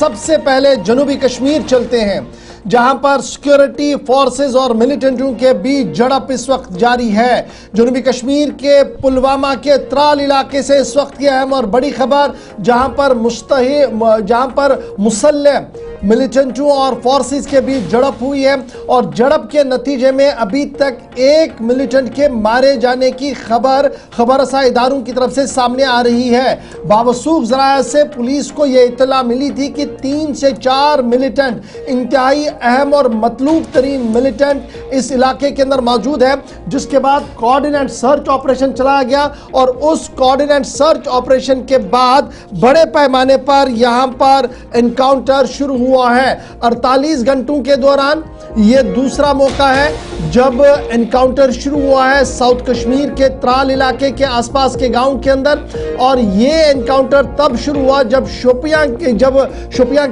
سب سے پہلے جنوبی کشمیر چلتے ہیں جہاں پر سیکیورٹی فورسز اور ملیٹنٹوں کے بیچ جھڑپ اس وقت جاری ہے۔ جنوبی کشمیر کے پلوامہ کے ترال علاقے سے اس وقت کی اہم اور بڑی خبر جہاں پر مسلح ملیٹنٹوں اور فورسز کے بیچ جھڑپ ہوئی ہے اور جھڑپ کے نتیجے میں ابھی تک ایک ملیٹنٹ کے مارے جانے کی خبر رساں اداروں کی طرف سے سامنے آ رہی ہے۔ باوثوق ذرائع سے پولیس کو یہ اطلاع ملی تھی کہ 3 سے 4 ملیٹنٹ انتہائی اہم اور مطلوب ترین ملیٹنٹ اس علاقے کے اندر موجود ہے، جس کے بعد کوارڈینیٹ سرچ آپریشن چلایا گیا اور اس کوارڈینیٹ سرچ آپریشن کے بعد بڑے پیمانے پر یہاں پر انکاؤنٹر شروع ہوا ہے۔ 48 گھنٹوں کے دوران یہ دوسرا موقع ہے جب انکاؤنٹر شروع ہوا ہے ساؤتھ کشمیر کے ترال علاقے کے آس پاس کے گاؤں کے اندر، اور یہ انکاؤنٹر تب شروع ہوا جب شوپیاں کے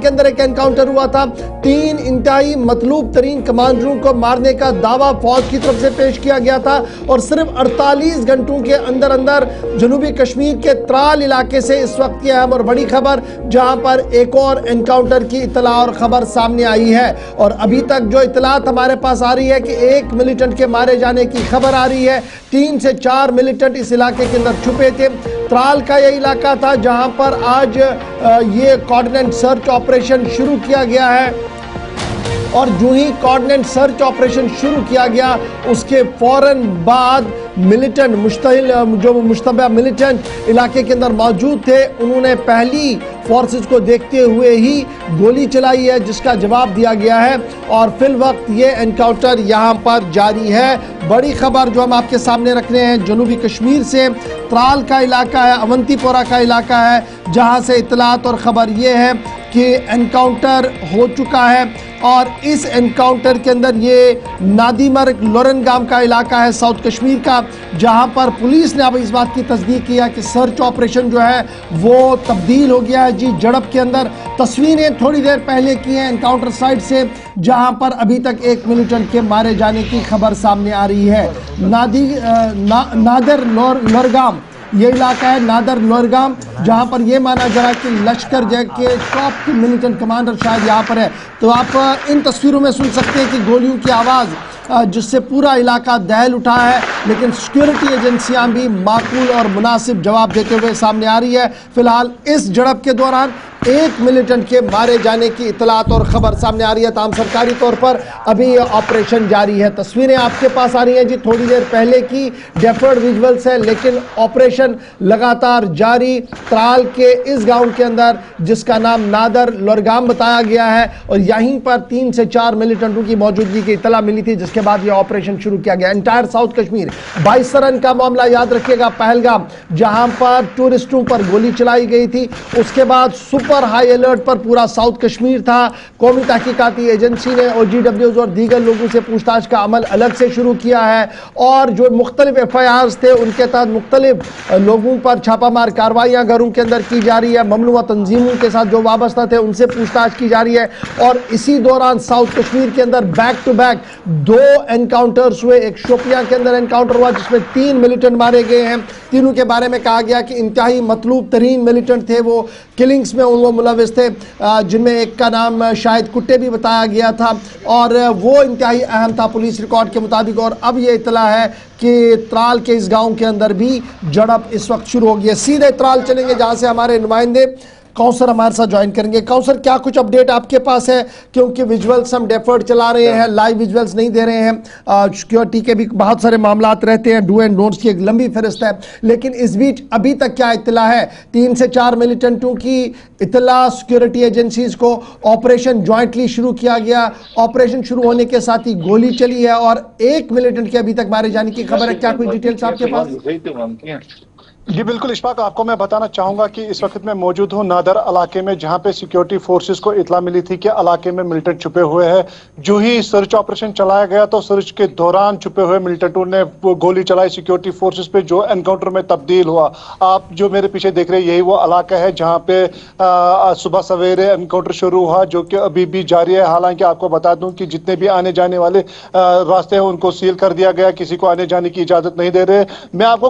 اندر ایک انکاؤنٹر ہوا تھا۔ 3 انتہائی مطلوب ترین کمانڈروں کو مارنے کا دعویٰ فوج کی طرف سے پیش کیا گیا تھا، اور صرف 48 گھنٹوں کے اندر جنوبی کشمیر کے ترال علاقے سے اس وقت کی اہم اور بڑی خبر جہاں پر ایک اور انکاؤنٹر کی اطلاع اور خبر سامنے آئی ہے۔ اور ابھی تک جو اطلاعات ہمارے پاس آ رہی ہے کہ ایک ملیٹنٹ کے مارے جانے کی خبر آ رہی ہے، 3 سے 4 ملیٹنٹ اس علاقے کے اندر چھپے تھے۔ ترال کا یہ علاقہ تھا جہاں پر آج یہ کوارڈینیٹ سرچ آپریشن شروع کیا گیا ہے، اور جو ہی کوارڈینیٹ سرچ آپریشن شروع کیا گیا اس کے فوراً بعد مشتبہ ملیٹنٹ علاقے کے اندر موجود تھے، انہوں نے پہلی فورسز کو دیکھتے ہوئے ہی گولی چلائی ہے، جس کا جواب دیا گیا ہے، اور فی الوقت یہ انکاؤنٹر یہاں پر جاری ہے۔ بڑی خبر جو ہم آپ کے سامنے رکھ رہے ہیں جنوبی کشمیر سے، ترال کا علاقہ ہے، اونتی پورہ کا علاقہ ہے، جہاں سے اطلاعات اور خبر یہ ہے کہ انکاؤنٹر ہو چکا ہے، اور اس انکاؤنٹر کے اندر یہ نادی مرگ لورنگام کا علاقہ ہے ساؤتھ کشمیر کا، جہاں پر پولیس نے اب اس بات کی تصدیق کیا کہ سرچ آپریشن جو ہے وہ تبدیل ہو گیا ہے جھڑپ کے اندر۔ تصویریں تھوڑی دیر پہلے کی ہیں انکاؤنٹر سائٹ سے، جہاں پر ابھی تک ایک ملیٹنٹ کے مارے جانے کی خبر سامنے آ رہی ہے۔ نادر لورگام یہ علاقہ ہے، نادر لورگام، جہاں پر یہ مانا جا رہا ہے کہ لشکر جے کے ٹاپ کی ملیٹنٹ کمانڈر شاید یہاں پر ہے۔ تو آپ ان تصویروں میں سن سکتے ہیں کہ گولیوں کی آواز جس سے پورا علاقہ دہل اٹھا ہے، لیکن سیکیورٹی ایجنسیاں بھی معقول اور مناسب جواب دیتے ہوئے سامنے آ رہی ہے۔ فی الحال اس جھڑپ کے دوران ایک ملیٹنٹ کے مارے جانے کی اطلاعات اور خبر سامنے آ رہی ہے، تاہم سرکاری طور پر ابھی یہ آپریشن جاری ہے۔ تصویریں آپ کے پاس آ رہی ہیں تھوڑی دیر پہلے کی ڈیفرڈ ویژولز ہے، لیکن آپریشن لگاتار جاری ترال کے اس گاؤں کے اندر جس کا نام نادر لورگام بتایا گیا ہے، اور یہیں پر 3 سے 4 ملیٹنٹوں کی موجودگی کی اطلاع ملی تھی، جس کے بعد یہ آپریشن شروع کیا گیا۔ انٹائر ساؤتھ کشمیر 22 رن کا معاملہ یاد رکھیے گا، پہلگام جہاں پر ٹورسٹوں پر گولی چلائی گئی تھی، اس کے بعد سپر ہائی الرٹ پر پورا ساؤتھ کشمیر تھا۔ قومی تحقیقاتی ایجنسی نے OGWs اور دیگر لوگوں سے پوچھ تاچھ کا عمل الگ سے شروع کیا ہے، اور جو مختلف FIRs تھے ان کے تحت مختلف لوگوں پر چھاپہ مار کارروائیاں گھروں کے اندر کی جا رہی ہے، ممنوعہ تنظیموں کے ساتھ جو وابستہ تھے ان سے پوچھ تاچھ کی جا رہی ہے، اور اسی دوران ساؤتھ کشمیر کے اندر بیک ٹو بیک 2 انکاؤنٹرز ہوئے۔ ایک شوپیاں کے اندر انکاؤنٹر ہوا جس میں 3 ملیٹنٹ مارے گئے ہیں، تینوں کے بارے میں کہا گیا کہ انتہائی مطلوب ترین ملیٹنٹ تھے، وہ کلنگز میں وہ ملوث تھے، جن میں ایک کا نام شاہد کٹے بھی بتایا گیا تھا، اور وہ انتہائی اہم تھا پولیس ریکارڈ کے مطابق۔ اور اب یہ اطلاع ہے کہ ترال کے اس گاؤں کے اندر بھی جھڑپ اس وقت شروع ہو گئی ہے۔ سیدھے ترال چلیں گے جہاں سے ہمارے نمائندے کونسر ہمارے ساتھ جوائن کریں گے۔ کونسر، کیا کچھ اپڈیٹ آپ کے پاس ہے؟ کیونکہ ویژولز ہم ڈیفرڈ چلا رہے ہیں، لائیو ویژولز نہیں دے رہے ہیں، سیکیورٹی کے بھی بہت سارے معاملات رہتے ہیں، ڈو اینڈ ڈونٹس کی ایک لمبی فہرست ہے، لیکن اس بیچ ابھی تک کیا اطلاع ہے؟ 3 سے 4 ملیٹنٹوں کی اطلاع سیکیورٹی ایجنسیز کو، آپریشن جوائنٹلی شروع کیا گیا، آپریشن شروع ہونے کے ساتھ ہی گولی چلی ہے، اور ایک ملیٹنٹ کے ابھی تک مارے جانے کی خبر ہے۔ کیا کوئی ڈیٹیلز آپ کے پاس؟ جی بالکل اشفاق، آپ کو میں بتانا چاہوں گا کہ اس وقت میں موجود ہوں نادر علاقے میں، جہاں پہ سیکیورٹی فورسز کو اطلاع ملی تھی کہ علاقے میں ملیٹنٹ چھپے ہوئے ہیں۔ جو ہی سرچ آپریشن چلایا گیا تو سرچ کے دوران چھپے ہوئے ملیٹنٹوں نے گولی چلائی سیکیورٹی فورسز پہ، جو انکاؤنٹر میں تبدیل ہوا۔ آپ جو میرے پیچھے دیکھ رہے ہیں یہی وہ علاقہ ہے جہاں پہ صبح سویرے انکاؤنٹر شروع ہوا، جو کہ ابھی بھی جاری ہے۔ حالانکہ آپ کو بتا دوں کہ جتنے بھی آنے جانے والے راستے ہیں ان کو سیل کر دیا گیا، کسی کو آنے جانے کی اجازت نہیں دے رہے۔ میں آپ کو